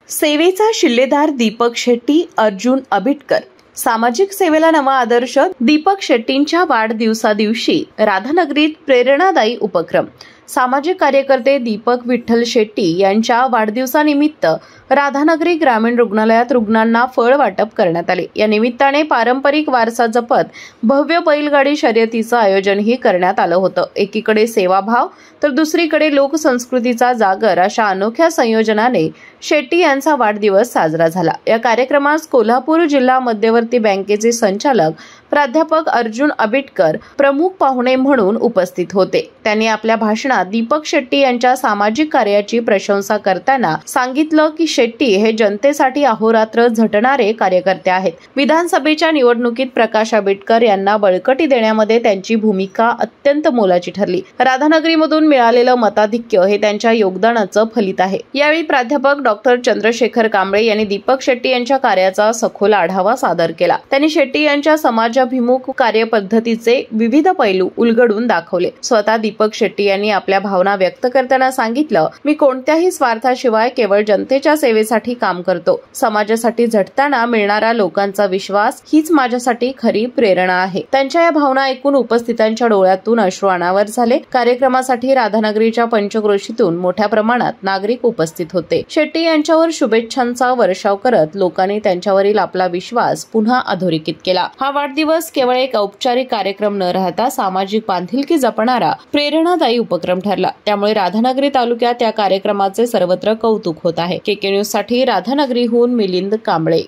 सेवेचा शिल्लेदार दीपक शेट्टी, अर्जुन अबिटकर। सामाजिक सेवेला नवा आदर्श। दीपक शेट्टींच्या वाढदिवसादिवशी राधानगरीत प्रेरणादायी उपक्रम। सामाजिक कार्यकर्ते दीपक विठ्ठल शेट्टी यांच्या वाढदिवसानिमित्त राधानगरी ग्रामीण रुग्णालयात रुग्णांना फळ वाटप करण्यात आले। या निमित्ताने पारंपरिक वारसा जपत भव्य बैलगाडी शर्यतीचं आयोजनही करण्यात आलं होतं। एकीकडे सेवाभाव तर दुसरीकडे लोकसंस्कृतीचा जागर अशा अनोख्या संयोजनाने शेट्टी यांचा वाढदिवस साजरा झाला। या कार्यक्रमास कोल्हापूर जिल्हा मध्यवर्ती बँकेचे संचालक प्राध्यापक अर्जुन अबिटकर प्रमुख पाहुणे म्हणून उपस्थित होते। त्यांनी आपल्या भाषणात दीपक शेट्टी यांच्या सामाजिक कार्याची प्रशंसा करताना सांगितलं की शेट्टी हे जनतेसाठी अहोरात्र झटणारे कार्यकर्ते आहेत। विधानसभेच्या निवडणुकीत प्रकाश आंबेडकर यांना बळकटी देण्यामध्ये त्यांची भूमिका अत्यंत मोलाची ठरली। राधानगरीमधून मिळालेलं मताधिक्य हे त्यांच्या योगदानाचं फलित आहे। यावेळी प्राध्यापक डॉक्टर चंद्रशेखर कांबळे यांनी दीपक शेट्टी यांच्या कार्याचा सखोल आढावा सादर केला। त्यांनी शेट्टी यांच्या समाजाभिमुख कार्यपद्धतीचे विविध पैलू उलगडून दाखवले। स्वतः दीपक शेट्टी यांनी आपल्या भावना व्यक्त करताना सांगितलं, मी कोणत्याही स्वार्थाशिवाय केवळ जनतेच्या सेवेसाठी काम करतो। समाजासाठी झटताना मिळणारा लोकांचा विश्वास हीच माझ्यासाठी खरी प्रेरणा आहे। त्यांच्या या भावना ऐकून उपस्थितांच्या डोळ्यातून अश्रू अनावर झाले। कार्यक्रमासाठी राधानगरीच्या पंचक्रोशीतून मोठ्या प्रमाणात नागरिक उपस्थित होते। शेट्टी यांच्यावर शुभेच्छांचा वर्षाव करत लोकांनी त्यांच्यावरील आपला विश्वास पुन्हा अधोरेखित केला। हा वाढदिवस केवळ एक औपचारिक कार्यक्रम न राहता सामाजिक बांधिलकी जपणारा प्रेरणादायी उपक्रम ठरला। त्यामुळे राधानगरी तालुक्यात या कार्यक्रमाचे सर्वत्र कौतुक होत आहे। KK न्यूज साठी राधानगरीहून मिलिंद कांबळे।